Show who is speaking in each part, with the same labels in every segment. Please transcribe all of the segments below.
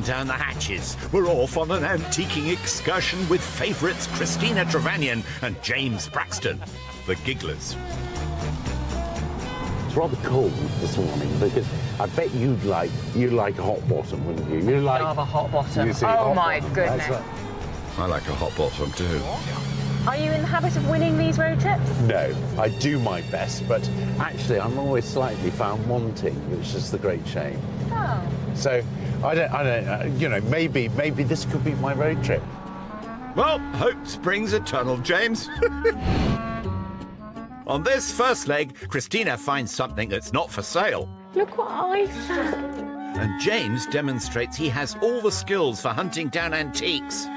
Speaker 1: Batten down the hatches. We're off on an antiquing excursion with favourites Christina Trevanion and James Braxton, the Gigglers.
Speaker 2: It's rather cold this morning because I bet you'd like a hot bottom, wouldn't you? You like
Speaker 3: love a hot bottom.
Speaker 2: You see,
Speaker 3: Oh
Speaker 2: hot
Speaker 3: my
Speaker 2: bottom.
Speaker 3: goodness.
Speaker 1: I like a hot bottom too.
Speaker 3: Are you in the habit of winning these road trips?
Speaker 2: No, I do my best, but actually I'm always slightly found wanting, which is the great shame.
Speaker 3: Oh.
Speaker 2: So I don't, you know, maybe this could be my road trip.
Speaker 1: Well, hope springs eternal, James. On this first leg, Christina finds something that's not for sale.
Speaker 3: Look what I found.
Speaker 1: And James demonstrates he has all the skills for hunting down antiques.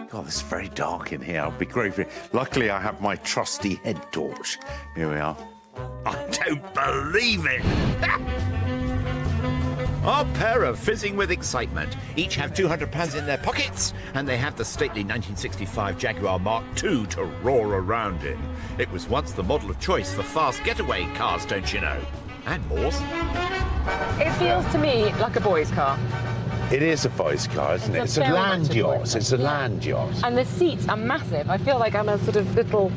Speaker 2: God, it's very dark in here. I'll be grateful. Luckily, I have my trusty head torch. Here we are.
Speaker 1: I don't believe it! Our pair are fizzing with excitement. Each have £200 in their pockets, and they have the stately 1965 Jaguar Mark II to roar around in. It was once the model of choice for fast getaway cars, don't you know? And more.
Speaker 3: It feels to me like a boy's car.
Speaker 2: It is a boy's car, isn't it?
Speaker 3: It's
Speaker 2: It's
Speaker 3: a
Speaker 2: a
Speaker 3: very
Speaker 2: land
Speaker 3: much a
Speaker 2: yacht.
Speaker 3: boy's
Speaker 2: It's a
Speaker 3: car.
Speaker 2: land yacht.
Speaker 3: And the seats are massive. I feel like I'm a sort of little...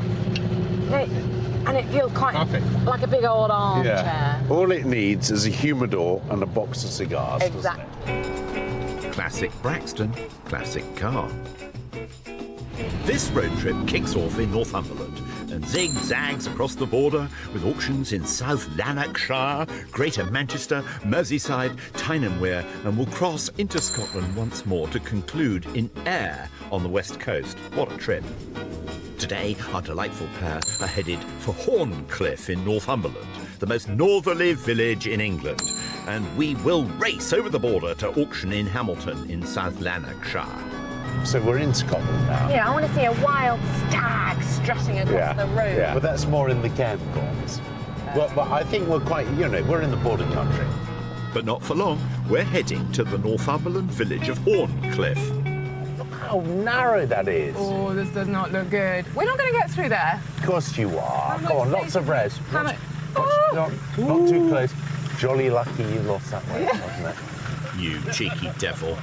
Speaker 3: And it feels quite like a big old armchair.
Speaker 2: All it needs is a humidor and a box of cigars.
Speaker 3: Exactly.
Speaker 2: Doesn't it?
Speaker 1: Classic Braxton, classic car. This road trip kicks off in Northumberland and zigzags across the border with auctions in South Lanarkshire, Greater Manchester, Merseyside, Tynemwear, and will cross into Scotland once more to conclude in Ayr on the west coast. What a trip. Today, our delightful pair are headed for Horncliffe in Northumberland, the most northerly village in England. And we will race over the border to auction in Hamilton in South Lanarkshire.
Speaker 2: So we're in Scotland now.
Speaker 3: Yeah, I want to see a wild stag strutting across the road.
Speaker 2: Yeah, but that's more in the campgrounds. Well, but I think we're quite, you know, we're in the border country.
Speaker 1: But not for long. We're heading to the Northumberland village of Horncliffe.
Speaker 2: Look how narrow that is.
Speaker 3: Oh, this does not look good. We're not going to get through there.
Speaker 2: Of course you are.
Speaker 3: much
Speaker 2: Come on,
Speaker 3: space?
Speaker 2: lots of res.
Speaker 3: How much?
Speaker 2: Not too close. Jolly lucky you lost that way, wasn't it?
Speaker 1: You cheeky devil.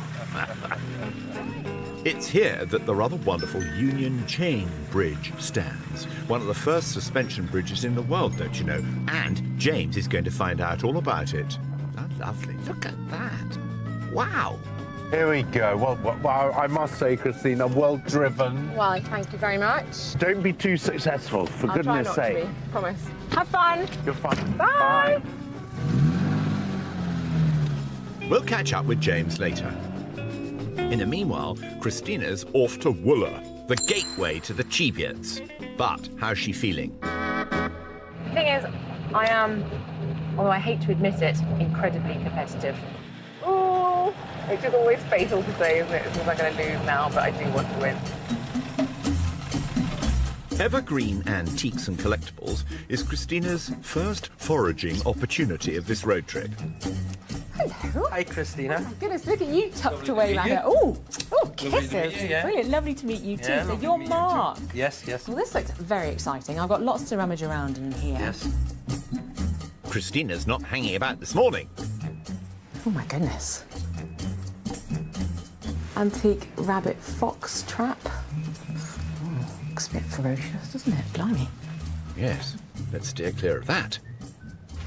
Speaker 1: It's here that the rather wonderful Union Chain Bridge stands. One of the first suspension bridges in the world, don't you know? And James is going to find out all about it. Oh, lovely. Look at that. Wow.
Speaker 2: Here we go. Well, I must say, Christina, well driven.
Speaker 3: Well, thank you very much.
Speaker 2: Don't be too successful, for
Speaker 3: I'll try
Speaker 2: goodness
Speaker 3: not
Speaker 2: sake.
Speaker 3: to be. Promise. Have fun.
Speaker 2: You're fine.
Speaker 3: Bye.
Speaker 1: We'll catch up with James later. In the meanwhile, Christina's off to Wooler, the gateway to the Cheviots. But how's she feeling?
Speaker 3: The thing is, I am, although I hate to admit it, incredibly competitive. Oh, which is always fatal to say, isn't it? It seems like I'm going to lose now, but I do want to win.
Speaker 1: Evergreen Antiques and Collectibles is Christina's first foraging opportunity of this road trip.
Speaker 3: Hello.
Speaker 4: Hi, Christina.
Speaker 3: Goodness, look at you tucked
Speaker 4: Lovely to
Speaker 3: away
Speaker 4: meet
Speaker 3: like
Speaker 4: you.
Speaker 3: that. Oh,
Speaker 4: to
Speaker 3: kisses.
Speaker 4: meet you, yeah.
Speaker 3: Brilliant. Lovely to meet you too.
Speaker 4: Yeah,
Speaker 3: So
Speaker 4: lovely
Speaker 3: you're
Speaker 4: to meet you too.
Speaker 3: Mark.
Speaker 4: Yes, yes.
Speaker 3: Well, this looks very exciting. I've got lots to rummage around in here.
Speaker 4: Yes.
Speaker 1: Christina's not hanging about this morning.
Speaker 3: Oh my goodness. Antique rabbit fox trap. Looks a bit ferocious, doesn't it? Blimey.
Speaker 1: Yes, let's steer clear of that.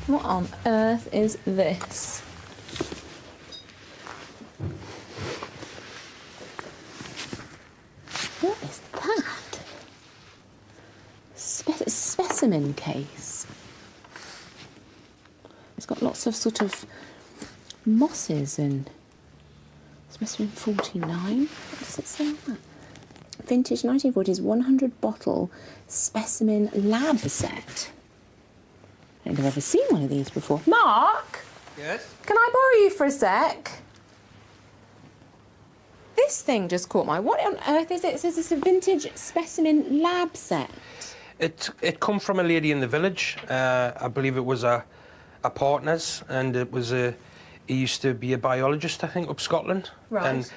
Speaker 3: What on earth is this? What is that? Specimen case. It's got lots of sort of mosses and specimen 49. What does it say on that? Vintage 1940s 100 bottle specimen lab set. I don't think I've ever seen one of these before. Mark,
Speaker 4: Yes?
Speaker 3: can I borrow you for a sec? This thing just caught my... What on earth is it? It says it's a vintage specimen lab set.
Speaker 4: It come from a lady in the village. I believe it was a partner's, and it was a... He used to be a biologist, I think, up Scotland.
Speaker 3: Right.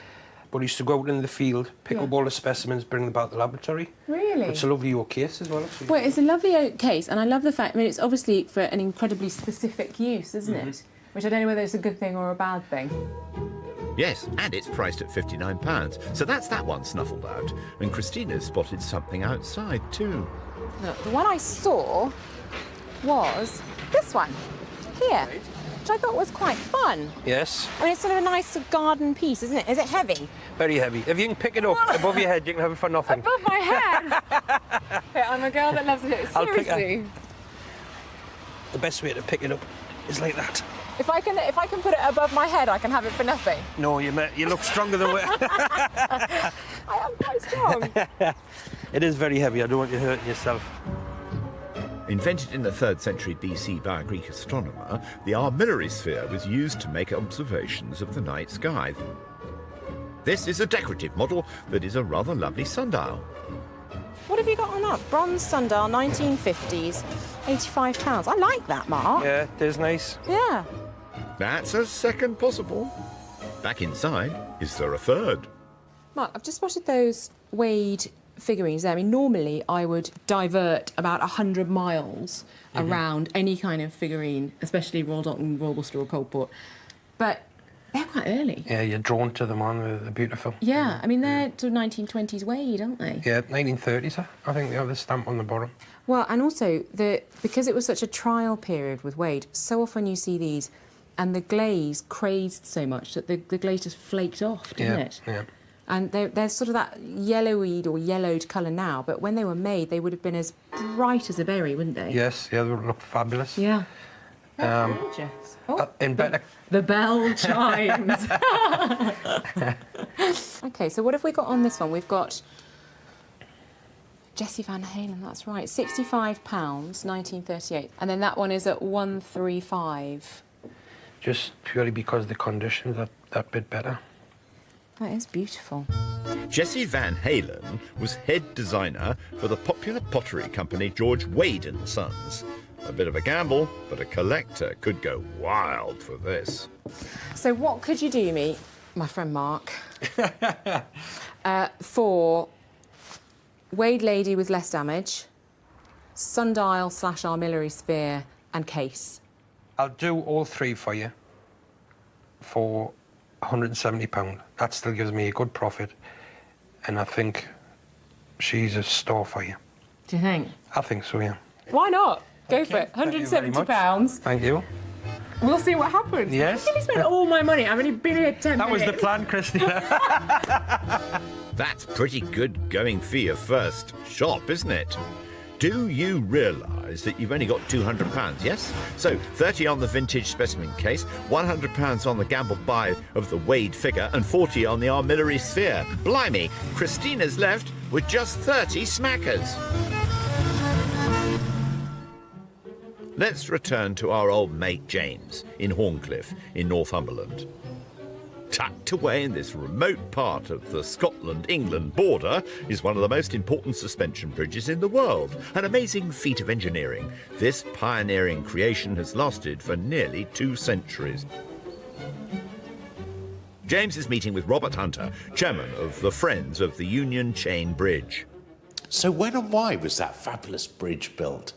Speaker 4: But he used to go out in the field, pick up all the specimens, bring them back to the laboratory.
Speaker 3: Really?
Speaker 4: It's a lovely oak case as well. Actually.
Speaker 3: Well, it's a lovely oak case, and I love the fact... I mean, it's obviously for an incredibly specific use, isn't it? Which I don't know whether it's a good thing or a bad thing.
Speaker 1: Yes, and it's priced at £59. So that's that one snuffled out. And Christina's spotted something outside too.
Speaker 3: Look, the one I saw was this one here, which I thought was quite fun.
Speaker 4: Yes,
Speaker 3: I mean, it's sort of a nice garden piece, isn't it? Is it heavy?
Speaker 4: very heavy. If you can pick it up above your head, you can have it for nothing.
Speaker 3: Above my head? Hey, I'm a girl that loves it.
Speaker 4: I'll pick
Speaker 3: Seriously.
Speaker 4: The best way to pick it up is like that.
Speaker 3: If I can put it above my head, I can have it for nothing.
Speaker 4: No, you look stronger than we.
Speaker 3: I am quite strong.
Speaker 4: It is very heavy. I don't want you hurting yourself.
Speaker 1: Invented in the 3rd century BC by a Greek astronomer, the armillary sphere was used to make observations of the night sky. This is a decorative model that is a rather lovely sundial.
Speaker 3: What have you got on that? Bronze sundial, 1950s, £85. I like that, Mark.
Speaker 4: Yeah, it is nice.
Speaker 3: Yeah.
Speaker 1: That's a second possible. Back inside, is there a third?
Speaker 3: Mark, I've just spotted those Wade figurines there. I mean, normally I would divert about 100 miles around any kind of figurine, especially Royal Dockland, Royal Worcester or Coalport. But they're quite early.
Speaker 4: Yeah, you're drawn to them, aren't they? They're beautiful.
Speaker 3: Yeah, I mean, they're sort of 1920s Wade, aren't they?
Speaker 4: Yeah, 1930s, I think they have the stamp on the bottom.
Speaker 3: Well, and also, because it was such a trial period with Wade, so often you see these and the glaze crazed so much that the glaze just flaked off, didn't it?
Speaker 4: Yeah.
Speaker 3: And they're sort of that yellowy or yellowed colour now, but when they were made, they would have been as bright as a berry, wouldn't they?
Speaker 4: Yes, yeah, they would look fabulous.
Speaker 3: Yeah. Gorgeous. Oh,
Speaker 4: In better.
Speaker 3: the bell chimes. OK, so what have we got on this one? We've got Jessie Van Halen, that's right. £65, 1938. And then that one is at 135.
Speaker 4: Just purely because the conditions are that bit better.
Speaker 3: That is beautiful.
Speaker 1: Jessie Van Halen was head designer for the popular pottery company George Wade and Sons. A bit of a gamble, but a collector could go wild for this.
Speaker 3: So what could you do me, my friend Mark, for Wade Lady with less damage, sundial / armillary sphere and case?
Speaker 4: I'll do all three for you for £170. That still gives me a good profit, and I think she's a store for you.
Speaker 3: Do you think?
Speaker 4: I think so, yeah.
Speaker 3: Why not? Go for it.
Speaker 4: Thank you very much.
Speaker 3: £170.
Speaker 4: Thank you.
Speaker 3: We'll see what happens.
Speaker 4: Yes.
Speaker 3: I really spent all my money. I've only been here 10
Speaker 4: That was
Speaker 3: minutes.
Speaker 4: the plan, Christina.
Speaker 1: That's pretty good going for your first shop, isn't it? Do you realise that you've only got £200, yes? So 30 on the vintage specimen case, £100 on the gamble buy of the Wade figure, and 40 on the armillary sphere. Blimey, Christina's left with just 30 smackers. Let's return to our old mate James in Horncliffe in Northumberland. Tucked away in this remote part of the Scotland-England border is one of the most important suspension bridges in the world. An amazing feat of engineering. This pioneering creation has lasted for nearly 2 centuries. James is meeting with Robert Hunter, chairman of the Friends of the Union Chain Bridge.
Speaker 2: So when and why was that fabulous bridge built?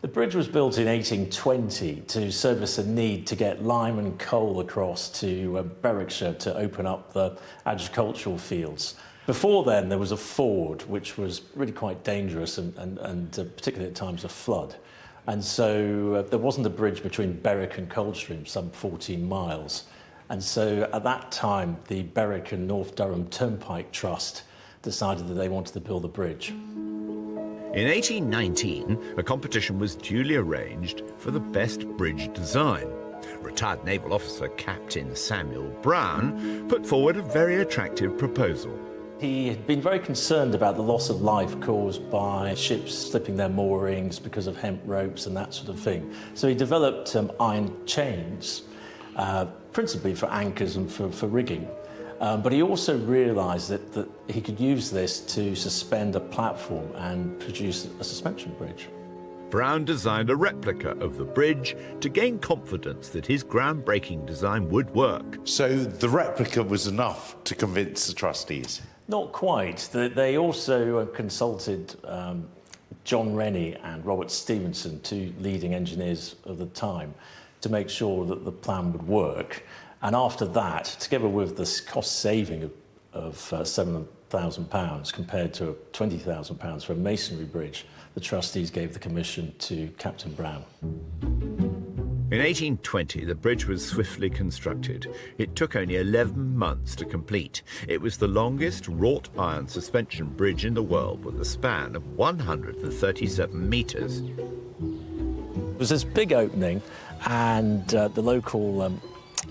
Speaker 5: The bridge was built in 1820 to service a need to get lime and coal across to Berwickshire to open up the agricultural fields. Before then, there was a ford, which was really quite dangerous and particularly at times of flood. And so there wasn't a bridge between Berwick and Coldstream, some 14 miles. And so at that time, the Berwick and North Durham Turnpike Trust decided that they wanted to build a bridge.
Speaker 1: In 1819, a competition was duly arranged for the best bridge design. Retired naval officer Captain Samuel Brown put forward a very attractive proposal.
Speaker 5: He had been very concerned about the loss of life caused by ships slipping their moorings because of hemp ropes and that sort of thing. So he developed iron chains, principally for anchors and for rigging. But he also realised that he could use this to suspend a platform and produce a suspension bridge.
Speaker 1: Brown designed a replica of the bridge to gain confidence that his groundbreaking design would work.
Speaker 2: So the replica was enough to convince the trustees?
Speaker 5: Not quite. They also consulted John Rennie and Robert Stevenson, two leading engineers of the time, to make sure that the plan would work. And after that, together with this cost saving of £7,000 compared to £20,000 for a masonry bridge, the trustees gave the commission to Captain Brown.
Speaker 1: In 1820, the bridge was swiftly constructed. It took only 11 months to complete. It was the longest wrought iron suspension bridge in the world, with a span of 137 metres.
Speaker 5: It was this big opening, and the local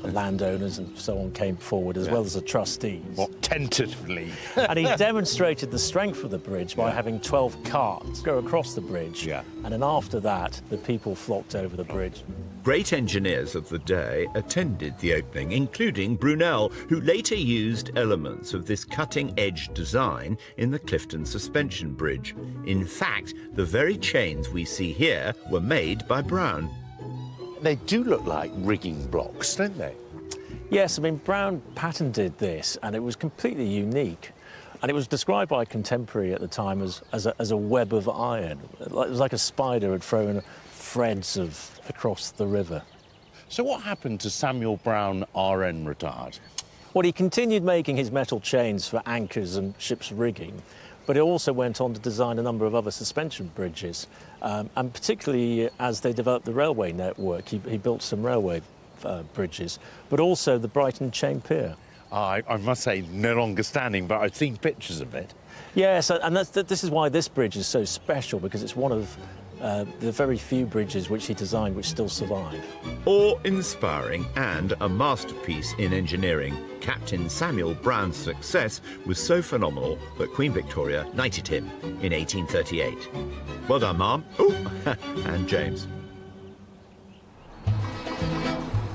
Speaker 5: landowners and so on came forward, as well as the trustees.
Speaker 2: What, tentatively?
Speaker 5: And he demonstrated the strength of the bridge by having 12 carts go across the bridge.
Speaker 2: Yeah.
Speaker 5: And then after that, the people flocked over the bridge.
Speaker 1: Great engineers of the day attended the opening, including Brunel, who later used elements of this cutting-edge design in the Clifton Suspension Bridge. In fact, the very chains we see here were made by Brown.
Speaker 2: They do look like rigging blocks, don't they?
Speaker 5: Yes, I mean, Brown patented this, and it was completely unique. And it was described by a contemporary at the time as a web of iron. It was like a spider had thrown threads across the river.
Speaker 2: So what happened to Samuel Brown, RN, retired?
Speaker 5: Well, he continued making his metal chains for anchors and ship's rigging, but he also went on to design a number of other suspension bridges. And particularly as they developed the railway network, he built some railway bridges, but also the Brighton Chain Pier.
Speaker 2: I must say, no longer standing, but I've seen pictures of it.
Speaker 5: Yes, and this is why this bridge is so special, because it's one of the very few bridges which he designed which still survive.
Speaker 1: Awe-inspiring and a masterpiece in engineering, Captain Samuel Brown's success was so phenomenal that Queen Victoria knighted him in 1838. Well done, Ma'am. Oh, and James.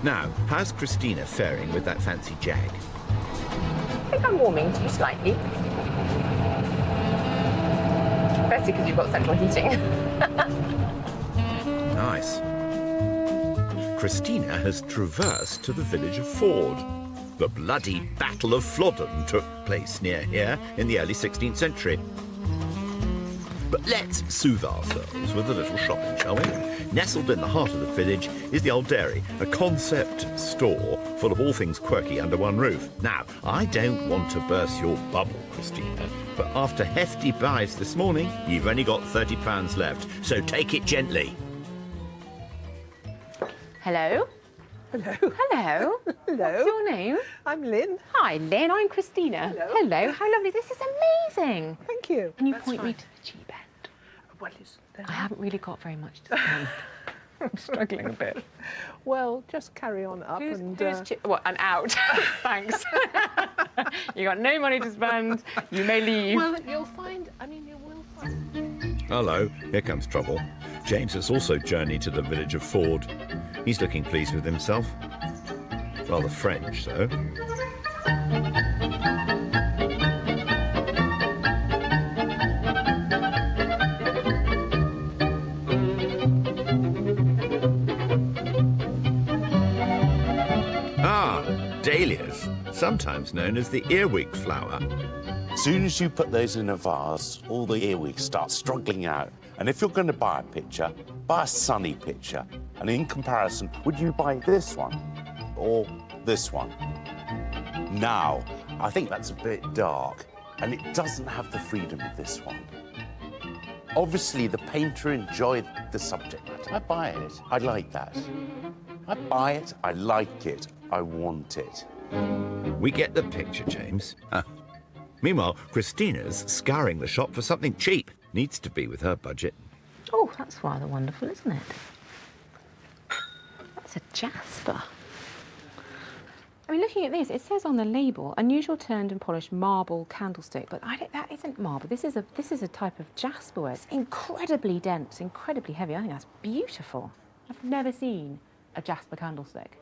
Speaker 1: Now, how's Christina faring with that fancy Jag?
Speaker 3: I think I'm warming to you slightly. Especially because you've got central heating.
Speaker 1: Nice. Christina has traversed to the village of Ford. The bloody Battle of Flodden took place near here in the early 16th century. But let's soothe ourselves with a little shopping, shall we? Nestled in the heart of the village is the Old Dairy, a concept store full of all things quirky under one roof. Now, I don't want to burst your bubble, Christina, but after hefty buys this morning, you've only got £30 left, so take it gently.
Speaker 3: Hello?
Speaker 6: Hello.
Speaker 3: Hello?
Speaker 6: Hello.
Speaker 3: What's your name?
Speaker 6: I'm Lynn.
Speaker 3: Hi, Lynn. I'm Christina.
Speaker 6: Hello.
Speaker 3: How lovely. This is amazing.
Speaker 6: Thank you.
Speaker 3: Can you point me to the cheap end?
Speaker 6: Well, it's
Speaker 3: I haven't really got very much to spend. I'm struggling a bit.
Speaker 6: well, just carry on up
Speaker 3: Who's
Speaker 6: and
Speaker 3: cheap? What, and out. Thanks. You got no money to spend. You may leave.
Speaker 6: well, you'll find. I mean, you will find.
Speaker 1: Hello, here comes trouble. James has also journeyed to the village of Ford. He's looking pleased with himself. Rather French, though. Dahlias, sometimes known as the earwig flower.
Speaker 2: As soon as you put those in a vase, all the earwigs start struggling out. And if you're going to buy a picture, buy a sunny picture. And in comparison, would you buy this one or this one? Now, I think that's a bit dark, and it doesn't have the freedom of this one. Obviously, the painter enjoyed the subject matter. I buy it. I like that. I buy it. I like it. I want it.
Speaker 1: We get the picture, James. Meanwhile, Christina's scouring the shop for something cheap. Needs to be with her budget.
Speaker 3: Oh, that's rather wonderful, isn't it? That's a jasper. I mean, looking at this, it says on the label, unusual turned and polished marble candlestick, but that isn't marble. This is a type of jasper. It's incredibly dense, incredibly heavy. I think that's beautiful. I've never seen a jasper candlestick.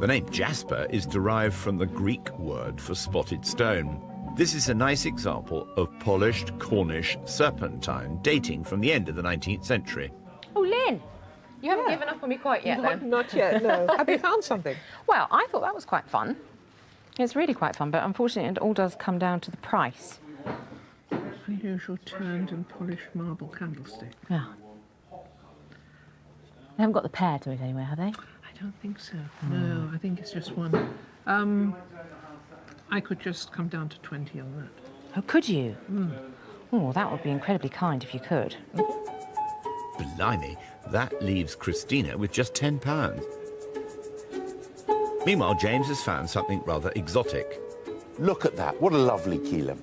Speaker 1: The name jasper is derived from the Greek word for spotted stone. This is a nice example of polished Cornish serpentine dating from the end of the 19th century.
Speaker 3: Oh, Lynn, you haven't given up on me quite yet, then?
Speaker 6: Not yet, no. Have you found something?
Speaker 3: Well, I thought that was quite fun. It's really quite fun, but unfortunately it all does come down to the price.
Speaker 6: Unusual turned and polished marble candlestick.
Speaker 3: Yeah. They haven't got the pear to it anyway, have they?
Speaker 6: I don't think so. No, I think it's just one. I could just come down to 20 on that.
Speaker 7: Oh, could you? Oh, that would be incredibly kind if you could.
Speaker 1: Blimey, that leaves Christina with just £10. Meanwhile, James has found something rather exotic.
Speaker 2: Look at that. What a lovely Keelim.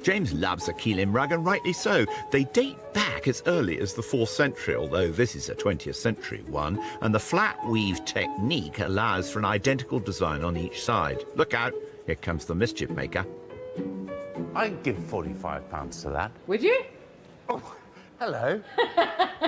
Speaker 1: James loves a Keelim rug, and rightly so. They date back as early as the 4th century, although this is a 20th century one, and the flat weave technique allows for an identical design on each side. Look out, here comes the mischief maker.
Speaker 2: I'd give £45 for that.
Speaker 7: Would you?
Speaker 2: Oh, hello.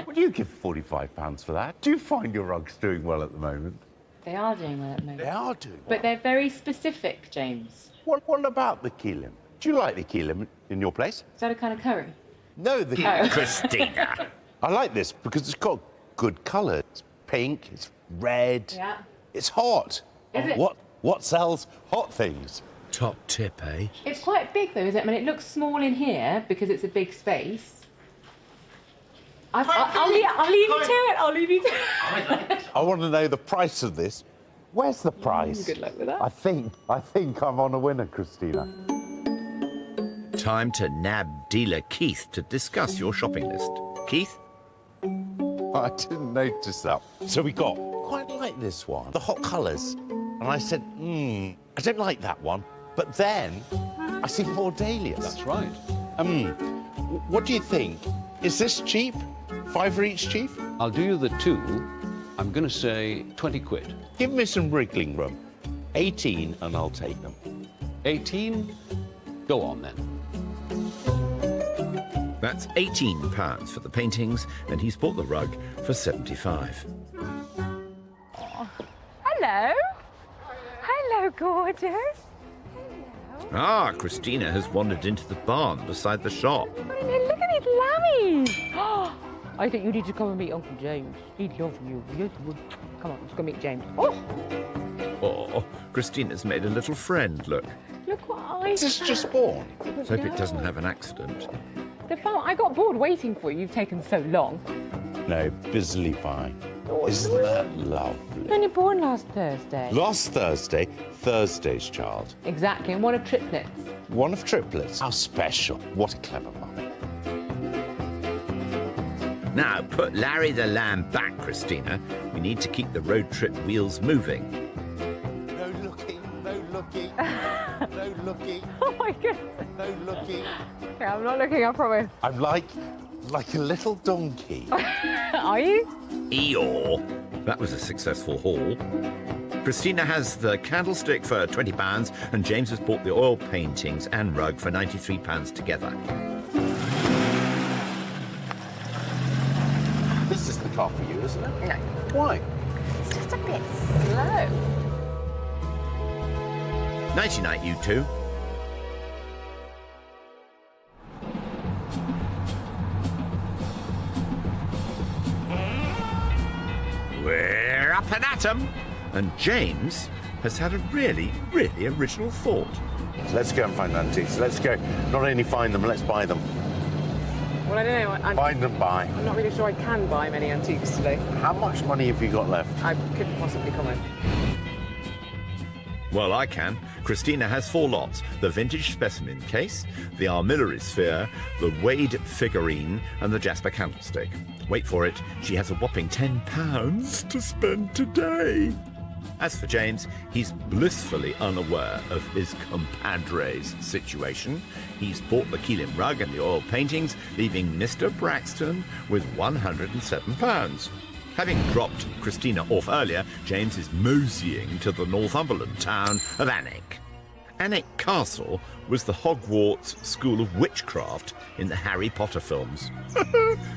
Speaker 2: Would you give £45 for that? Do you find your rugs doing well at the moment?
Speaker 7: They are doing well at the moment.
Speaker 2: They are doing well.
Speaker 7: But they're very specific, James.
Speaker 2: What about the Keelim? Do you like the Keelim in your place?
Speaker 7: Is that a kind of curry?
Speaker 2: No, the
Speaker 1: Christina!
Speaker 2: I like this because it's got good colour. It's pink, it's red.
Speaker 7: Yeah.
Speaker 2: It's hot.
Speaker 7: Is it?
Speaker 2: What sells hot things?
Speaker 1: Top tip, eh?
Speaker 7: It's quite big, though, is it? I mean, it looks small in here because it's a big space. I'll leave you to it. I'll leave you to it.
Speaker 2: I want to know the price of this. Where's the price?
Speaker 7: Good luck with that.
Speaker 2: I think I'm on a winner, Christina.
Speaker 1: Time to nab dealer Keith to discuss your shopping list. Keith?
Speaker 2: I didn't notice that. So we got quite like this one, the hot colours. And I said, I don't like that one. But then I see more dahlias.
Speaker 8: That's right.
Speaker 2: What do you think? Is this cheap? £5 each, Chief?
Speaker 8: I'll do you the 2. I'm going to say 20 quid.
Speaker 2: Give me some wriggling room. 18 and I'll take them.
Speaker 8: 18? Go on then.
Speaker 1: That's £18 for the paintings, and he's bought the rug for £75.
Speaker 7: Hello. Hello, gorgeous.
Speaker 1: Ah, Christina has wandered into the barn beside the shop.
Speaker 7: Look at these lammies. I think you need to come and meet Uncle James. He'd love you. Yes, he would. Come on, let's go meet James.
Speaker 1: Oh, Christina's made a little friend, look.
Speaker 7: Look what I
Speaker 2: Is this just born?
Speaker 1: Let's hope it doesn't have an accident.
Speaker 7: The farm. I got bored waiting for you. You've taken so long.
Speaker 2: No, busily fine. Isn't that lovely?
Speaker 7: You were only born last Thursday.
Speaker 2: Last Thursday, Thursday's child.
Speaker 7: Exactly, and one of triplets.
Speaker 2: One of triplets. How special. What a clever mummy.
Speaker 1: Now, put Larry the lamb back, Christina. We need to keep the road trip wheels moving.
Speaker 2: No looking, no looking, no looking,
Speaker 7: Oh my goodness.
Speaker 2: no looking.
Speaker 7: Okay, I'm not looking, I promise.
Speaker 2: I'm like a little donkey.
Speaker 7: Are you?
Speaker 1: Eeyore. That was a successful haul. Christina has the candlestick for £20, and James has bought the oil paintings and rug for £93 together.
Speaker 2: This is the car for you, isn't it?
Speaker 7: No.
Speaker 2: Why?
Speaker 7: It's just a bit slow.
Speaker 1: Nighty-night, you two. We're up and at 'em. And James has had a really, really original thought.
Speaker 2: Let's go and find antiques. Let's go. Not only find them, let's buy them.
Speaker 6: Well, I don't know.
Speaker 2: Find and buy.
Speaker 6: I'm not really sure I can buy many antiques today.
Speaker 2: How much money have you got left?
Speaker 6: I couldn't possibly comment.
Speaker 1: Well, I can. Christina has 4 lots. The vintage specimen case, the armillary sphere, the Wade figurine, and the Jasper candlestick. Wait for it, she has a whopping £10 to spend today. As for James, he's blissfully unaware of his compadre's situation. He's bought the Keelim rug and the oil paintings, leaving Mr. Braxton with £107. Having dropped Christina off earlier, James is moseying to the Northumberland town of Alnwick. Alnwick Castle was the Hogwarts School of Witchcraft in the Harry Potter films.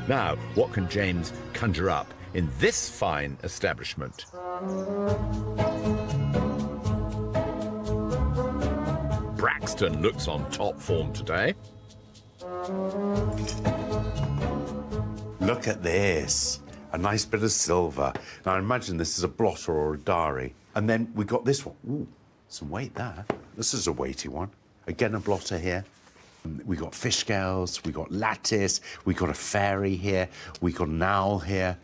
Speaker 1: Now, what can James conjure up in this fine establishment? Braxton looks on top form today.
Speaker 2: Look at this. A nice bit of silver. Now, I imagine this is a blotter or a diary. And then we got this one. Ooh, some weight there. This is a weighty one. Again, a blotter here. We got fish scales, we got lattice, we got a fairy here, we got an owl here.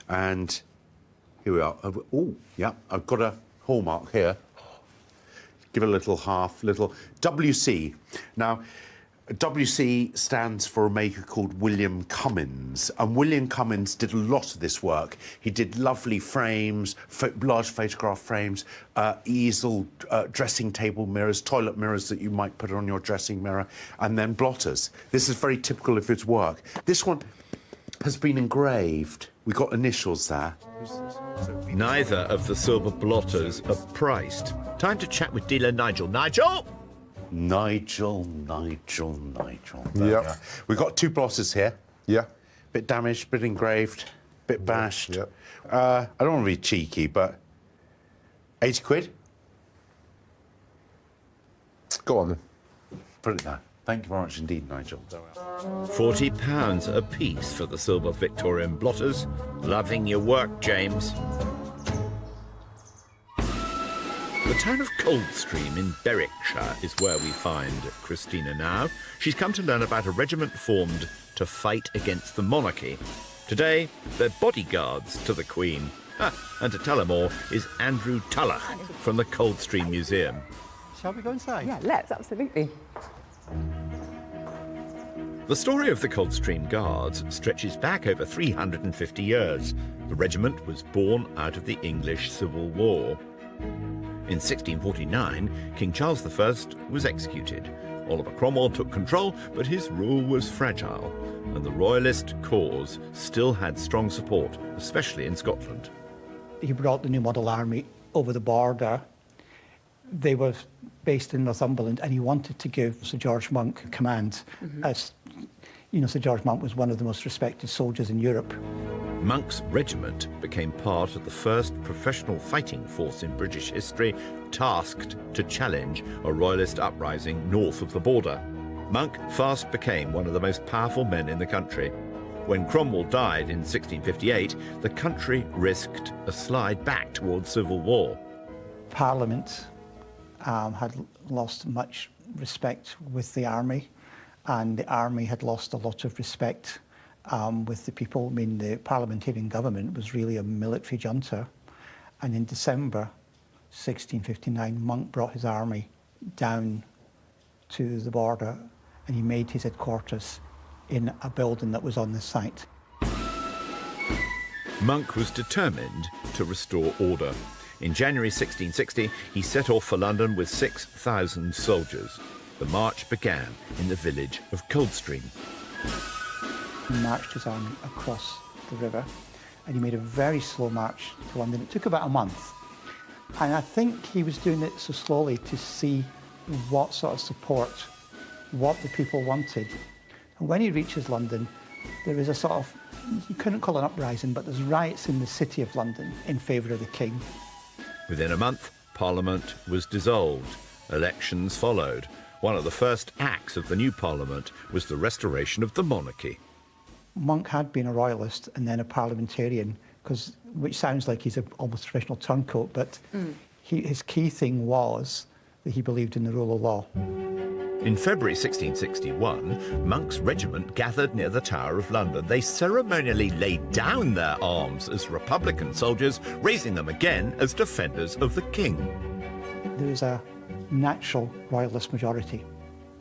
Speaker 2: And Here we are. Oh, yeah, I've got a hallmark here. Give it a little little WC. Now, WC stands for a maker called William Cummins, and William Cummins did a lot of this work. He did lovely frames, large photograph frames, easel, dressing table mirrors, toilet mirrors that you might put on your dressing mirror, and then blotters. This is very typical of his work. This one has been engraved. We've got initials there.
Speaker 1: Neither of the silver blotters are priced. Time to chat with dealer Nigel. Nigel!
Speaker 2: Nigel.
Speaker 9: Yeah.
Speaker 2: We've got 2 blotters here.
Speaker 9: Yeah.
Speaker 2: Bit damaged, bit engraved, bit bashed.
Speaker 9: Yeah.
Speaker 2: I don't want to be cheeky, but 80 quid?
Speaker 9: Go on then.
Speaker 2: Put it there. Thank you very much indeed, Nigel.
Speaker 1: £40 a piece for the silver Victorian blotters. Loving your work, James. The town of Coldstream in Berwickshire is where we find Christina now. She's come to learn about a regiment formed to fight against the monarchy. Today, they're bodyguards to the Queen. And to tell her more is Andrew Tulloch from the Coldstream Museum.
Speaker 10: Shall we go inside?
Speaker 6: Yeah, let's, absolutely.
Speaker 1: The story of the Coldstream Guards stretches back over 350 years. The regiment was born out of the English Civil War. In 1649, King Charles I was executed. Oliver Cromwell took control, but his rule was fragile, and the royalist cause still had strong support, especially in Scotland.
Speaker 10: He brought the new model army over the border. They were based in Northumberland, and he wanted to give Sir George Monk command. As you know, Sir George Monk was one of the most respected soldiers in Europe.
Speaker 1: Monk's regiment became part of the first professional fighting force in British history, tasked to challenge a royalist uprising north of the border. Monk fast became one of the most powerful men in the country. When Cromwell died in 1658, the country risked a slide back towards civil war.
Speaker 10: Parliament had lost much respect with the army, and the army had lost a lot of respect with the people. I mean, the parliamentarian government was really a military junta. And in December 1659, Monk brought his army down to the border, and he made his headquarters in a building that was on the site.
Speaker 1: Monk was determined to restore order. In January 1660, he set off for London with 6,000 soldiers. The march began in the village of Coldstream.
Speaker 10: He marched his army across the river, and he made a very slow march to London. It took about a month. And I think he was doing it so slowly to see what sort of support, what the people wanted. And when he reaches London, there is a sort of, you couldn't call it an uprising, but there's riots in the city of London in favour of the king.
Speaker 1: Within a month, Parliament was dissolved. Elections followed. One of the first acts of the new Parliament was the restoration of the monarchy.
Speaker 10: Monk had been a royalist and then a parliamentarian, which sounds like he's almost a professional turncoat, but his key thing was that he believed in the rule of law.
Speaker 1: In February 1661, Monk's regiment gathered near the Tower of London. They ceremonially laid down their arms as Republican soldiers, raising them again as defenders of the king.
Speaker 10: There is a natural royalist majority.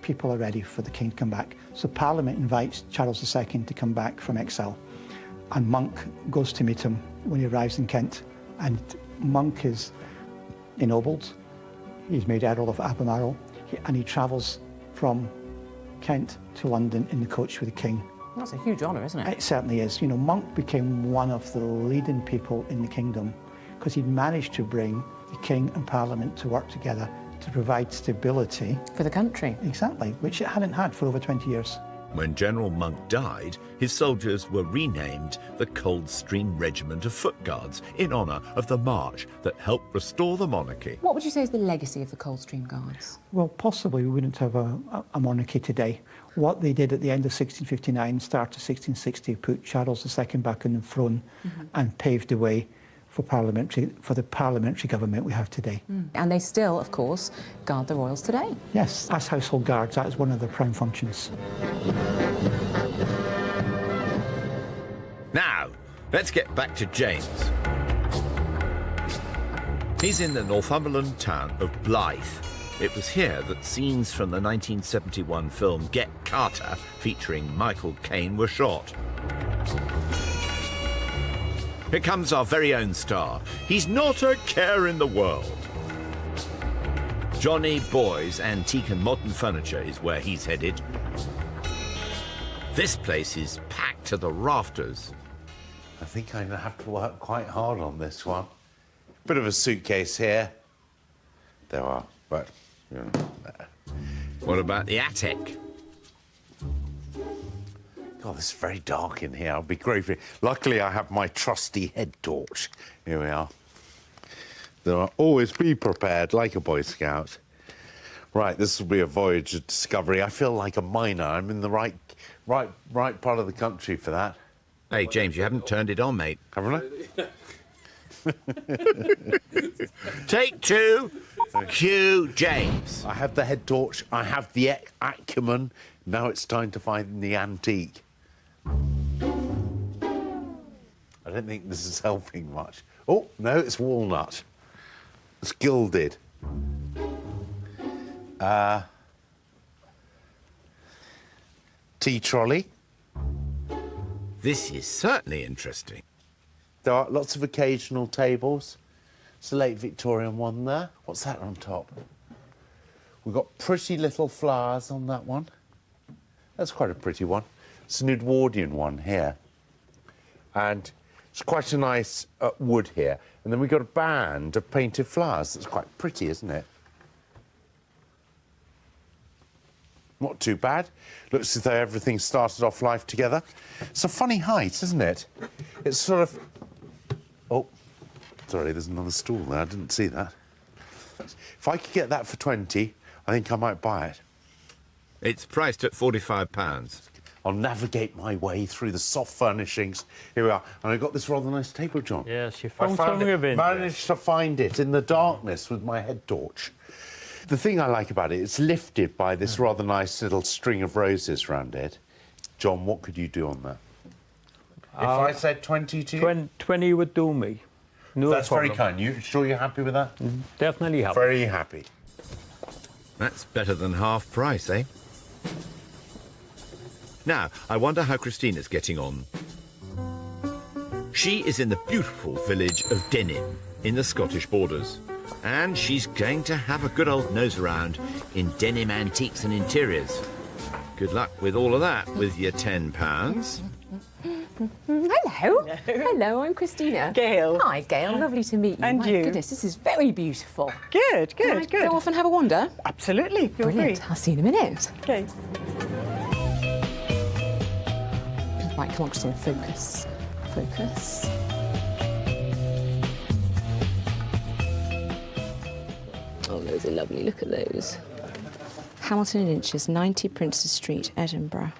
Speaker 10: People are ready for the king to come back. So Parliament invites Charles II to come back from exile. And Monk goes to meet him when he arrives in Kent. And Monk is ennobled. He's made Earl of Albemarle. And he travels from Kent to London in the coach with the king.
Speaker 6: That's a huge honour, isn't it?
Speaker 10: It certainly is. You know, Monk became one of the leading people in the kingdom because he'd managed to bring the king and Parliament to work together to provide stability.
Speaker 6: For the country.
Speaker 10: Exactly, which it hadn't had for over 20 years.
Speaker 1: When General Monk died, his soldiers were renamed the Coldstream Regiment of Foot Guards in honour of the march that helped restore the monarchy.
Speaker 7: What would you say is the legacy of the Coldstream Guards?
Speaker 10: Well, possibly we wouldn't have a monarchy today. What they did at the end of 1659, start of 1660, put Charles II back on the throne and paved the way for the parliamentary government we have today.
Speaker 7: And they still, of course, guard the royals today.
Speaker 10: Yes, as household guards, that is one of their prime functions.
Speaker 1: Now, let's get back to James. He's in the Northumberland town of Blythe. It was here that scenes from the 1971 film Get Carter, featuring Michael Caine, were shot. Here comes our very own star. He's not a care in the world. Johnny Boy's Antique and Modern Furniture is where he's headed. This place is packed to the rafters.
Speaker 2: I think I'm going to have to work quite hard on this one. Bit of a suitcase here. There are, but, you know.
Speaker 1: What about the attic?
Speaker 2: God, it's very dark in here. I'll be grateful. Luckily, I have my trusty head torch. Here we are. They'll always be prepared, like a Boy Scout. Right, this will be a voyage of discovery. I feel like a miner. I'm in the right part of the country for that.
Speaker 1: Hey, James, you haven't turned it on, mate.
Speaker 2: Haven't I?
Speaker 1: Take two. Cue James.
Speaker 2: I have the head torch. I have the acumen. Now it's time to find the antique. I don't think this is helping much. Oh, no, it's walnut. It's gilded. Tea trolley.
Speaker 1: This is certainly interesting.
Speaker 2: There are lots of occasional tables. It's a late Victorian one there. What's that on top? We've got pretty little flowers on that one. That's quite a pretty one. It's an Edwardian one here. And it's quite a nice wood here. And then we've got a band of painted flowers. That's quite pretty, isn't it? Not too bad. Looks as though everything started off life together. It's a funny height, isn't it? It's sort of... Oh, sorry, there's another stool there. I didn't see that. If I could get that for 20, I think I might buy it.
Speaker 1: It's priced at £45.
Speaker 2: I'll navigate my way through the soft furnishings. Here we are. And I got this rather nice table, John.
Speaker 9: Yes, you
Speaker 2: I
Speaker 9: found something of interest.
Speaker 2: managed to find it in the darkness with my head torch. The thing I like about it, it's lifted by this rather nice little string of roses round it. John, what could you do on that? If I said 20 to you?
Speaker 9: 20 would do me. No
Speaker 2: That's
Speaker 9: problem.
Speaker 2: very kind. You sure you're happy with that?
Speaker 9: Definitely happy.
Speaker 2: Very happy.
Speaker 1: That's better than half price, eh? Now, I wonder how Christina's getting on. She is in the beautiful village of Denham, in the Scottish borders. And she's going to have a good old nose around in Denham Antiques and Interiors. Good luck with all of that, with your £10.
Speaker 7: Hello. Hello, I'm Christina.
Speaker 6: Gail.
Speaker 7: Hi, Gail. Lovely to meet you.
Speaker 6: And
Speaker 7: My
Speaker 6: you.
Speaker 7: goodness, this is very beautiful.
Speaker 6: Good,
Speaker 7: Can I
Speaker 6: good, good.
Speaker 7: go off and have a wander?
Speaker 6: Absolutely, feel
Speaker 7: Brilliant.
Speaker 6: free.
Speaker 7: I'll see you in a minute.
Speaker 6: Okay.
Speaker 7: Right, come on, Christina, focus. Focus. Oh, those are lovely. Look at those. Hamilton in inches, 90 Princes Street, Edinburgh.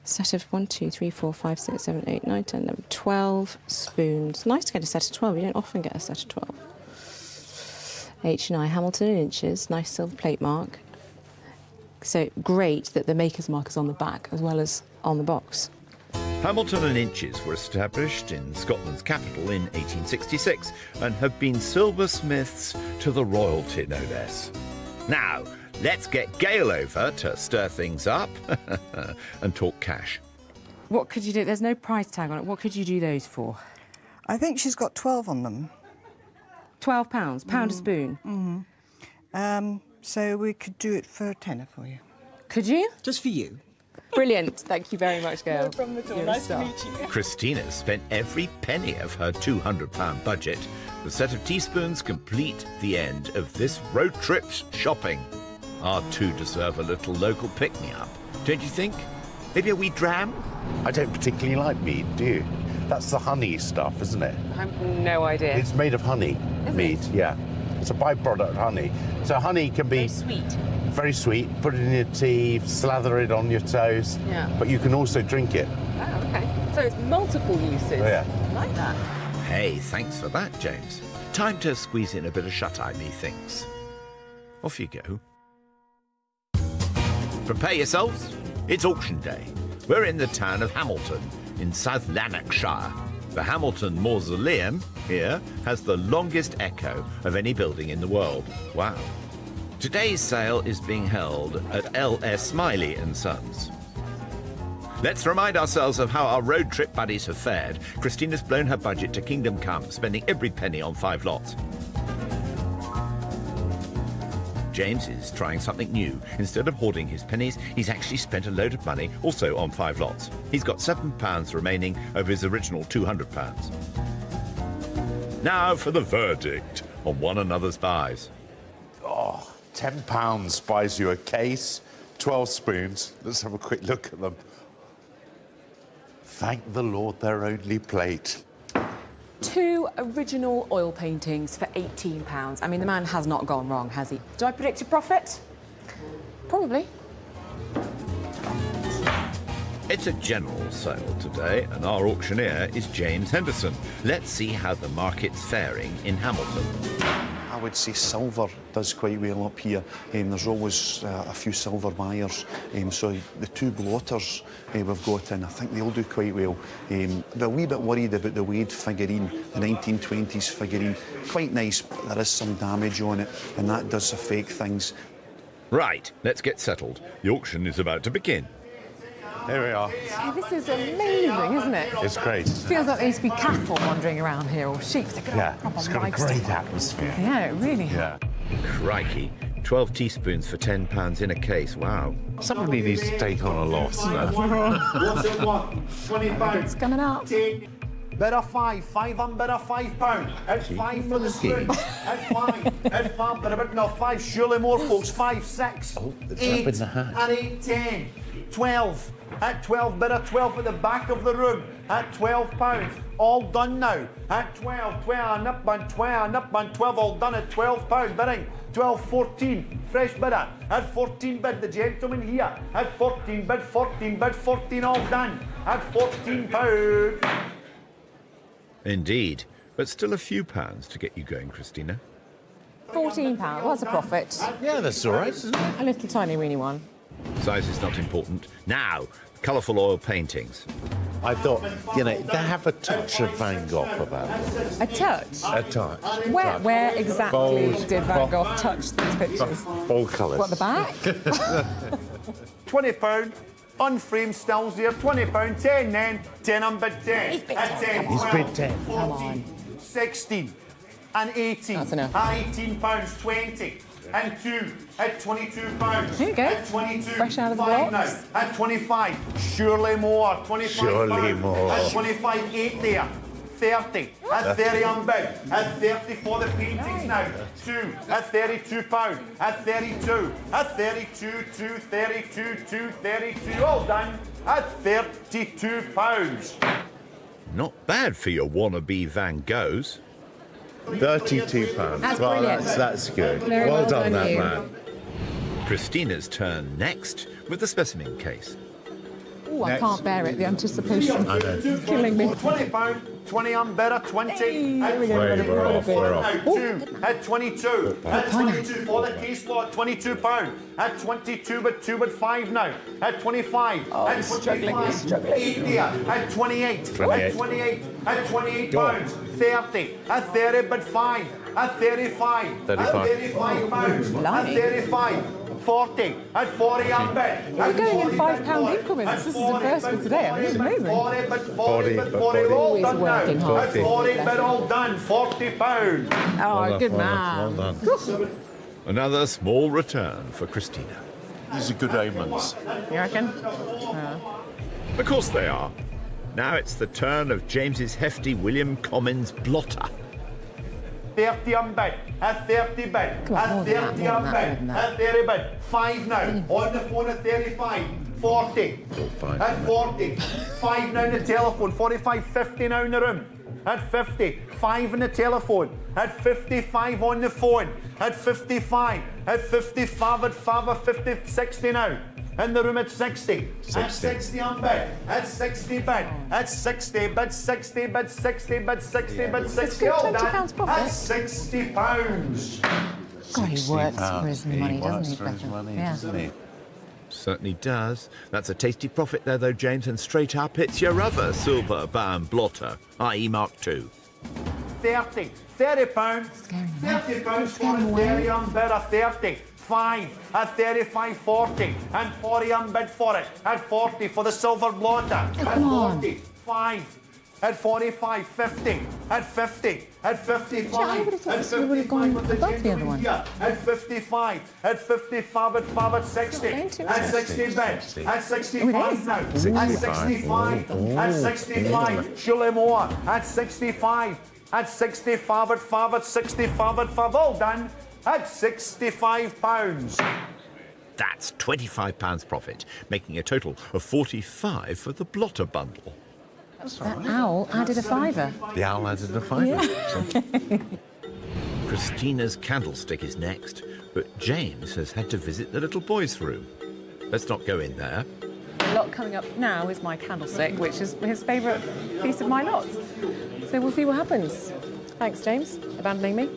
Speaker 7: Set of 1, 2, 3, 4, 5, 6, 7, 8, 9, 10, 11, 12 spoons. Nice to get a set of 12. You don't often get a set of 12. H&I, Hamilton in inches, nice silver plate mark. So great that the maker's mark is on the back as well as on the box.
Speaker 1: Hamilton and Inches were established in Scotland's capital in 1866 and have been silversmiths to the royalty, no less. Now, let's get Gail over to stir things up and talk cash.
Speaker 7: What could you do? There's no price tag on it. What could you do those for?
Speaker 11: I think she's got 12 on them.
Speaker 7: £12, pound a spoon.
Speaker 11: So we could do it for a tenner for you.
Speaker 7: Could you?
Speaker 11: Just for you.
Speaker 7: Brilliant. Thank you very much, Gail.
Speaker 11: No problem at all.
Speaker 7: You're a
Speaker 11: Nice to
Speaker 7: star.
Speaker 11: meet you.
Speaker 1: Christina spent every penny of her £200 budget. The set of teaspoons complete the end of this road trip shopping. Our two deserve a little local pick-me-up, don't you think? Maybe a wee dram?
Speaker 2: I don't particularly like mead, do you? That's the honey stuff, isn't it?
Speaker 7: I've no idea.
Speaker 2: It's made of honey, mead, yeah. It's a byproduct of honey. So honey can be
Speaker 7: sweet.
Speaker 2: very sweet. Put it in your tea, slather it on your toast.
Speaker 7: Yeah.
Speaker 2: But you can also drink it.
Speaker 7: Oh, okay. So it's multiple uses.
Speaker 2: Oh, yeah.
Speaker 7: I like that.
Speaker 1: Hey, thanks for that, James. Time to squeeze in a bit of shut-eye, methinks. Off you go. Prepare yourselves. It's auction day. We're in the town of Hamilton, in South Lanarkshire. The Hamilton Mausoleum here has the longest echo of any building in the world. Wow. Today's sale is being held at L.S. Smiley & Sons. Let's remind ourselves of how our road trip buddies have fared. Christina's blown her budget to Kingdom Come, spending every penny on 5 lots. James is trying something new. Instead of hoarding his pennies, he's actually spent a load of money also on 5 lots. He's got £7 remaining of his original £200. Now for the verdict on one another's buys.
Speaker 2: Oh, £10 buys you a case, 12 spoons. Let's have a quick look at them. Thank the Lord they're only plate.
Speaker 7: 2 original oil paintings for £18. I mean, the man has not gone wrong, has he? Do I predict a profit? Probably.
Speaker 1: It's a general sale today, and our auctioneer is James Henderson. Let's see how the market's faring in Hamilton.
Speaker 12: I would say silver does quite well up here. There's always a few silver buyers. So the 2 blotters we've got in, I think they'll do quite well. They're a wee bit worried about the Wade figurine, the 1920s figurine. Quite nice, but there is some damage on it, and that does affect things.
Speaker 1: Right, let's get settled. The auction is about to begin.
Speaker 2: Here we are.
Speaker 6: Yeah, this is amazing, isn't it?
Speaker 2: It's great.
Speaker 6: Feels like there used to be cattle wandering around here, or sheep.
Speaker 2: Yeah, it's got a great atmosphere.
Speaker 6: Yeah, it really.
Speaker 2: Yeah.
Speaker 1: Crikey, 12 teaspoons for £10 in a case, wow.
Speaker 2: Somebody needs to take on a loss.
Speaker 13: What's it worth? £20.
Speaker 6: It's coming up.
Speaker 13: Bid of 5, 5 on bid of £5. It's 5 for the spoon. It's 5. It's 5, but about no 5. Surely more, folks. 5, 6, 8, and 8, 10, 12. At 12, bid of 12 at the back of the room. At £12. All done now. At 12, 12, up on 12, up on 12. All done at £12 bidding. 12, 14. Fresh bidder. At 14 bid, the gentleman here. At 14 bid, 14 bid, 14 all done. At £14.
Speaker 1: Indeed, but still a few pounds to get you going, Christina.
Speaker 6: £14. Well, that's a profit.
Speaker 2: Yeah, that's all right, isn't it?
Speaker 6: A little tiny weeny one.
Speaker 1: Size is not important. Now, colourful oil paintings.
Speaker 2: I thought, you know, they have a touch of Van Gogh about them.
Speaker 6: A touch?
Speaker 2: A touch.
Speaker 6: Where exactly
Speaker 2: Bold,
Speaker 6: did Van Gogh touch these pictures?
Speaker 2: All colours.
Speaker 6: What, the back?
Speaker 13: £20. Unframed stills here, £20, 10 then, 10 on bid 10.
Speaker 6: He's bid
Speaker 13: At
Speaker 6: 10.
Speaker 13: 10,
Speaker 2: He's
Speaker 13: 12,
Speaker 2: bid 10.
Speaker 13: 14, 16, and 18.
Speaker 6: That's enough.
Speaker 13: At £18, 20, and 2, at £22.
Speaker 6: There you go.
Speaker 13: At 22,
Speaker 6: Fresh out of the
Speaker 13: 5
Speaker 6: box.
Speaker 13: now. At 25, surely more, 25
Speaker 2: Surely
Speaker 13: pounds.
Speaker 2: more.
Speaker 13: At 25, 8 there. 30, at 30 on bid, at 30 for the paintings now, 2, at £32, at 32, at 32, 2, 32, 2, 32, all done, at £32.
Speaker 1: Not bad for your wannabe Van Goghs.
Speaker 2: £32.
Speaker 6: That's
Speaker 2: well,
Speaker 6: brilliant.
Speaker 2: that's good.
Speaker 6: Very
Speaker 2: well
Speaker 6: well
Speaker 2: done,
Speaker 6: done,
Speaker 2: that
Speaker 6: you.
Speaker 2: man.
Speaker 1: Christina's turn next with the specimen case.
Speaker 6: Oh, I can't bear it. The anticipation. It's killing me.
Speaker 13: £20, 20 on better, 20.
Speaker 6: Hey,
Speaker 13: at
Speaker 6: there we go.
Speaker 13: 20
Speaker 2: We're off, we're off.
Speaker 13: Now, 2, at 22, at 22 for the case lot, £22. At 22, but 2 but 5 now. At 25,
Speaker 6: Oh,
Speaker 13: at
Speaker 6: he's
Speaker 13: 25,
Speaker 6: struggling, he's struggling.
Speaker 13: 8 there. At 28,
Speaker 2: 28.
Speaker 13: at 28, at 28
Speaker 2: Go on.
Speaker 13: pounds. 30, at 30 but 5. At 35,
Speaker 2: 35.
Speaker 13: at 35 pounds. At
Speaker 6: Blimey.
Speaker 13: 35. 40, at 40 on bid.
Speaker 6: We're going in £5 increments. This is the first for today. I mean, it's amazing.
Speaker 13: 40, but 40,
Speaker 2: 40,
Speaker 13: but
Speaker 2: but
Speaker 13: 40,
Speaker 2: 40.
Speaker 13: all
Speaker 6: Always
Speaker 13: done
Speaker 6: working
Speaker 13: now.
Speaker 6: hard.
Speaker 13: At 40, but all done, £40.
Speaker 6: Oh, good man.
Speaker 2: Well done.
Speaker 1: Another small return for Christina.
Speaker 2: These are good omens.
Speaker 6: You reckon?
Speaker 1: Of course they are. Now it's the turn of James's hefty William Commons blotter.
Speaker 13: 30 on bid, at 30 bid,
Speaker 6: Come on,
Speaker 13: at
Speaker 6: more than that,
Speaker 13: 30
Speaker 6: more
Speaker 13: on
Speaker 6: than
Speaker 13: bid,
Speaker 6: that, more than that.
Speaker 13: at 30 bid, 5 now, on the phone at 35, 40, at 40, 5 now on the telephone, 45, 50 now in the room, at 50, 5 on the telephone, at 55 on the phone, at 55, at 55, at 5, at 50, 60 now. In the room at 60. At 60 on bid. At 60 bid. At 60 bid. 60 bid. 60 bid. 60 bid. 60
Speaker 6: good,
Speaker 13: all
Speaker 6: £20
Speaker 13: done.
Speaker 6: profit.
Speaker 13: At £60.
Speaker 6: God, he works for his money,
Speaker 2: He
Speaker 6: doesn't
Speaker 2: works
Speaker 6: he?
Speaker 2: for his
Speaker 6: Becca?
Speaker 2: money,
Speaker 6: Yeah.
Speaker 2: doesn't he?
Speaker 1: Certainly does. That's a tasty profit there, though, James, and straight up it's your other silver-bound blotter, i.e. Mark II.
Speaker 13: 30. 30 pounds. 30 pounds for a 30 unbid, a 30. 5 at 35.40 and 40 unbid for it. At 40 for the silver blotter. At 40. 5 at 45, 50, at 50, at 55,
Speaker 6: I would have thought
Speaker 13: at
Speaker 6: this would have gone above the other one.
Speaker 13: At 55, at 55, at 5, at 60, at 60 bid, at 65 now, at 65, at 65, surely more, at 65, at 65, at 5, at 65, at 5, all done, at £65.
Speaker 1: That's £25 profit, making a total of 45 for the blotter bundle.
Speaker 6: That owl added a fiver.
Speaker 1: The owl added a fiver.
Speaker 6: Yeah.
Speaker 1: Christina's candlestick is next, but James has had to visit the little boy's room. Let's not go in there.
Speaker 6: The lot coming up now is my candlestick, which is his favourite piece of my lot. So we'll see what happens. Thanks, James, abandoning me.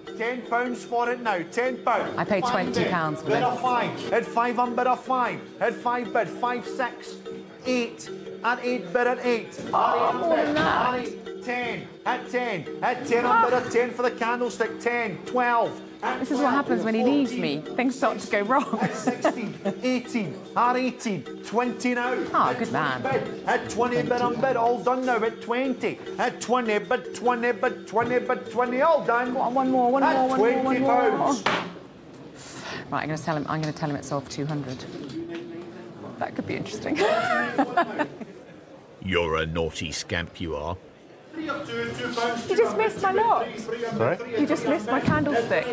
Speaker 13: £10 for it now, £10.
Speaker 6: I paid £20 for
Speaker 13: bid
Speaker 6: this.
Speaker 13: of 5, at 5 unbid of 5, at 5 bid, 5, 6, 8, at 8 bid at 8.
Speaker 6: more than that.
Speaker 13: At 10, at 10, at 10 unbid at 10 for the candlestick, 10, 12.
Speaker 6: This is what happens when he leaves me. Things start to go wrong.
Speaker 13: At 16, 18, at 18, 20 now.
Speaker 6: Ah, good man.
Speaker 13: At 20 bid unbid, all done now. At 20, at 20 bid, 20 bid, 20 bid, 20, all done.
Speaker 6: One more, one
Speaker 13: at
Speaker 6: more, one more, one more.
Speaker 13: £20.
Speaker 6: Right, I'm going to tell him it's sold for 200. That could be interesting.
Speaker 1: You're a naughty scamp, you are.
Speaker 6: You just missed my lot.
Speaker 12: Sorry?
Speaker 6: You just missed my candlestick.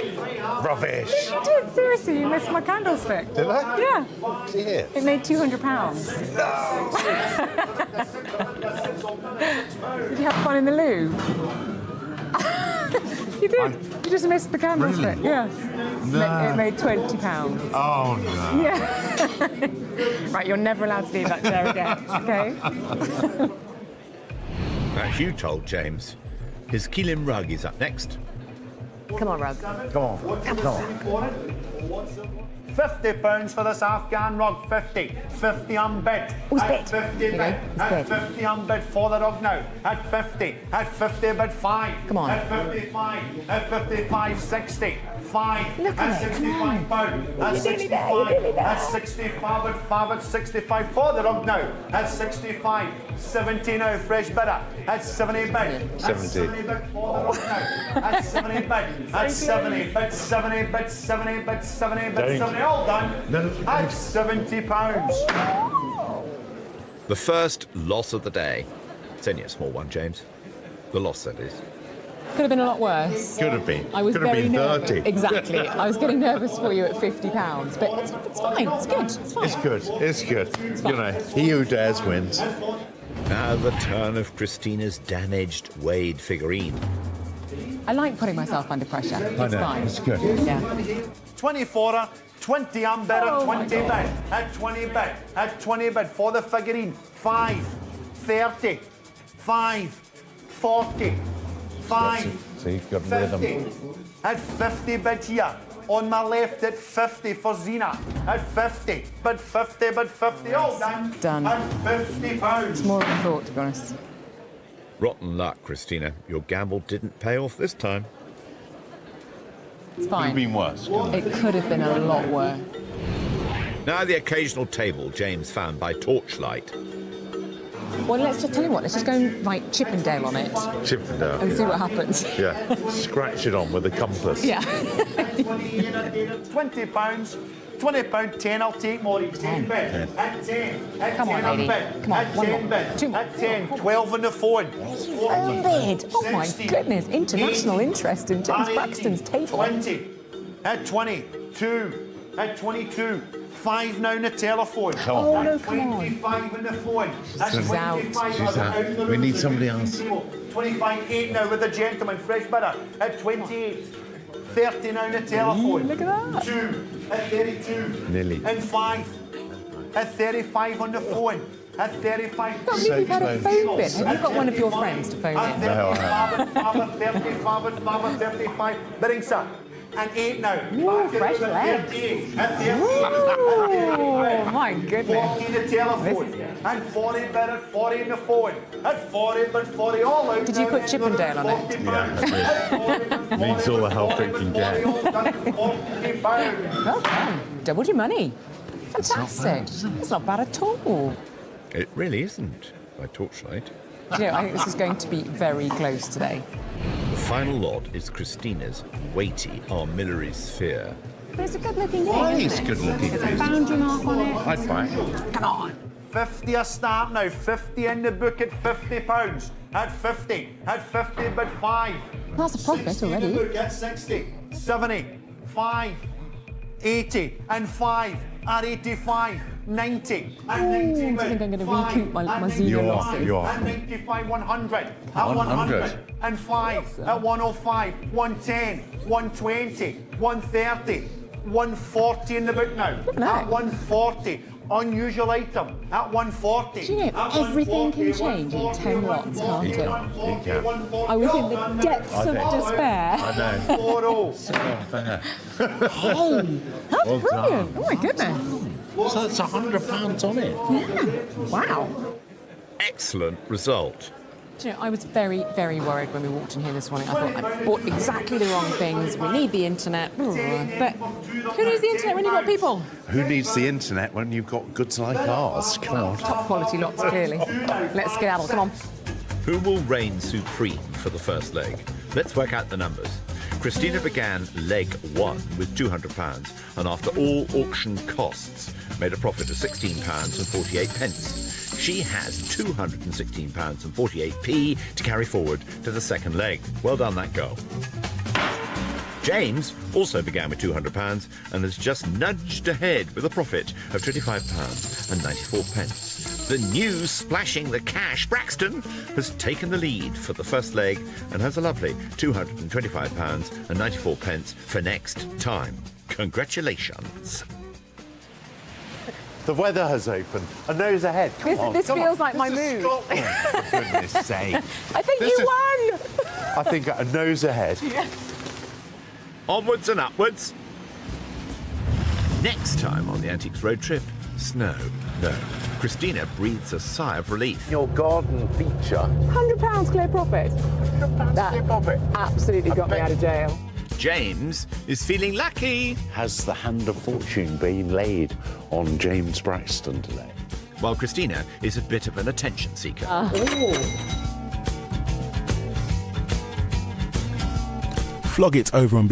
Speaker 12: Rubbish.
Speaker 6: You did, seriously, you missed my candlestick.
Speaker 12: Did I?
Speaker 6: Yeah.
Speaker 12: Yeah.
Speaker 6: It made £200. Did you have fun in the loo? You did. You just missed the candlestick.
Speaker 12: Really?
Speaker 6: Yeah.
Speaker 12: No.
Speaker 6: It made £20.
Speaker 12: Oh, no.
Speaker 6: Yeah. Right, you're never allowed to leave that chair again, okay?
Speaker 1: As you told James. His Keelan rug is up next.
Speaker 6: Come on, Rug.
Speaker 12: Come on. Come on.
Speaker 13: £50 for this Afghan rug, 50. 50 unbid.
Speaker 6: Who's
Speaker 13: At
Speaker 6: bid?
Speaker 13: 50 bid.
Speaker 6: Okay, who's
Speaker 13: At
Speaker 6: bid?
Speaker 13: 50 unbid for the rug now. At 50. At 50 bid 5.
Speaker 6: Come on.
Speaker 13: At 55. At 55, 60. 5.
Speaker 6: Look
Speaker 13: at
Speaker 6: at it, come
Speaker 13: 65
Speaker 6: on.
Speaker 13: pound. At
Speaker 6: You're nearly
Speaker 13: 65.
Speaker 6: there, you're nearly there.
Speaker 13: At 65 at 5 at 65 for the rug now. At 65. 70 now, fresh bidder. At 70 bid. At 70 bid for the rug now. At 70 bid. At 70 bid. 70 bid. 70 bid. 70 bid. 70. All done. At £70.
Speaker 1: The first loss of the day. It's only a small one, James. The loss, that is.
Speaker 6: Could have been a lot worse.
Speaker 12: Could have been.
Speaker 6: I was
Speaker 12: Could have
Speaker 6: very
Speaker 12: been
Speaker 6: nervous.
Speaker 12: 30.
Speaker 6: Exactly. I was getting nervous for you at £50, but it's fine. It's good. It's fine.
Speaker 12: It's good. It's good. You know, he who dares wins.
Speaker 1: Now the turn of Christina's damaged Wade figurine.
Speaker 6: I like putting myself under pressure. It's
Speaker 12: I know.
Speaker 6: fine.
Speaker 12: It's good.
Speaker 6: Yeah.
Speaker 13: 24, 20 unbid at
Speaker 6: Oh, my
Speaker 13: 20 bid.
Speaker 6: God.
Speaker 13: At 20 bid. At 20 bid for the figurine. 5, 30, 5, 40, 5,
Speaker 12: So you've got rhythm.
Speaker 13: 50. At 50 bid here. On my left at 50 for Zena. At 50. Bid 50, bid 50. All done.
Speaker 6: Done.
Speaker 13: At £50.
Speaker 6: It's more than I thought, to be honest.
Speaker 1: Rotten luck, Christina. Your gamble didn't pay off this time.
Speaker 6: It's
Speaker 12: Could have
Speaker 6: fine.
Speaker 12: been worse.
Speaker 6: It could have been a lot worse.
Speaker 1: Now the occasional table James found by torchlight.
Speaker 6: Well, let's just tell you what. Let's just go and write Chippendale on it
Speaker 12: Chippendale.
Speaker 6: and see what happens.
Speaker 12: Yeah. Scratch it on with a compass.
Speaker 6: Yeah.
Speaker 13: £20. £20, 10, I'll take more. 10 bid. At 10. At
Speaker 6: Come
Speaker 13: 10
Speaker 6: on, lady.
Speaker 13: unbid.
Speaker 6: Come on,
Speaker 13: At
Speaker 6: one
Speaker 13: 10
Speaker 6: more.
Speaker 13: bid.
Speaker 6: Two more.
Speaker 13: At 10, 12 on the phone.
Speaker 6: Phone bid. Oh my
Speaker 13: 60,
Speaker 6: goodness. International
Speaker 13: 80,
Speaker 6: interest in James
Speaker 13: at
Speaker 6: Braxton's
Speaker 13: 80,
Speaker 6: table.
Speaker 13: 20. At 22. At 22. 5 now on the telephone.
Speaker 6: Oh,
Speaker 13: At
Speaker 6: no, come on.
Speaker 13: 25 on the phone. At
Speaker 6: She's out.
Speaker 13: 25,
Speaker 12: She's out.
Speaker 13: on the
Speaker 12: We need
Speaker 13: room.
Speaker 12: somebody else.
Speaker 13: 25, 8 now with the gentleman, fresh bidder. At 28. 30 now on the telephone.
Speaker 6: Look at that.
Speaker 13: 2. At 32.
Speaker 12: Nearly.
Speaker 13: And 5. At 35 on the phone. At 35.
Speaker 6: I can't believe you've had a phone bid. Have you got one of your friends to phone
Speaker 13: At
Speaker 6: in?
Speaker 13: 35, at 35, at 35, at 35. Bidding, sir. and 8 now.
Speaker 6: Ooh, fresh legs. Oh, my goodness.
Speaker 13: 40 the telephone, and 40 bid at 40 in the phone, at 40 bid 40 all out.
Speaker 6: Did you put Chippendale on it?
Speaker 1: Yeah, needs all the help it can get.
Speaker 6: Well done. Doubled your money. Fantastic. It's not bad at all.
Speaker 1: It really isn't, by torchlight.
Speaker 6: You know, I think this is going to be very close today.
Speaker 1: The final lot is Christina's weighty armillary sphere.
Speaker 6: But it's a good-looking thing,
Speaker 1: Well,
Speaker 6: isn't
Speaker 1: it's
Speaker 6: it?
Speaker 1: good-looking.
Speaker 6: There's a boundary mark on it.
Speaker 1: I'd buy it.
Speaker 6: Come on.
Speaker 13: 50 a start now, 50 in the book at £50. At 50, bid 5.
Speaker 6: That's a profit
Speaker 13: 60 in
Speaker 6: already.
Speaker 13: the book at 60, 70, 5, 80 and 5 at 85, 90 and 90
Speaker 6: do you think I'm going to recoup my zero losses?
Speaker 1: You are.
Speaker 13: At 95, 100. At 100 and 5. At 105, 110, 120, 130, 140 in the book now. At 140. Unusual item at 140.
Speaker 6: Do you know, everything can change in 10 lots, can't it? I was in the depths of despair.
Speaker 1: I know.
Speaker 13: So
Speaker 1: unfair.
Speaker 6: Hey, that's
Speaker 1: Well
Speaker 6: brilliant.
Speaker 1: done.
Speaker 6: Oh, my goodness.
Speaker 1: So it's £100 on it.
Speaker 6: Yeah. Wow.
Speaker 1: Excellent result.
Speaker 6: Do you know, I was very, very worried when we walked in here this morning. I thought I bought exactly the wrong things. We need the internet. But who needs the internet when you've got people?
Speaker 2: Who needs the internet when you've got goods like ours? Come on.
Speaker 6: Top quality lots, clearly. Let's skedaddle. Come on.
Speaker 1: Who will reign supreme for the first leg? Let's work out the numbers. Christina began leg 1 with £200 and after all auction costs made a profit of £16.48. She has £216.48 to carry forward to the second leg. Well done, that girl. James also began with £200 and has just nudged ahead with a profit of £25.94. The new splashing the cash Braxton has taken the lead for the first leg and has a lovely £225.94 for next time. Congratulations.
Speaker 2: The weather has opened. A nose ahead. Come on,
Speaker 6: This
Speaker 2: come
Speaker 6: feels
Speaker 2: on.
Speaker 6: like my
Speaker 2: This is
Speaker 6: mood.
Speaker 2: Scotland, for goodness sake.
Speaker 6: I think
Speaker 2: This
Speaker 6: you
Speaker 2: is-
Speaker 6: won.
Speaker 2: I think a nose ahead.
Speaker 1: Onwards and upwards. Next time on the Antiques Road Trip, snow. No. Christina breathes a sigh of relief.
Speaker 2: Your garden feature.
Speaker 6: £100 clear profit. That absolutely got me out of jail.
Speaker 1: James is feeling lucky.
Speaker 2: Has the hand of fortune been laid on James Braxton today?
Speaker 1: While Christina is a bit of an attention seeker.
Speaker 14: Flog it over on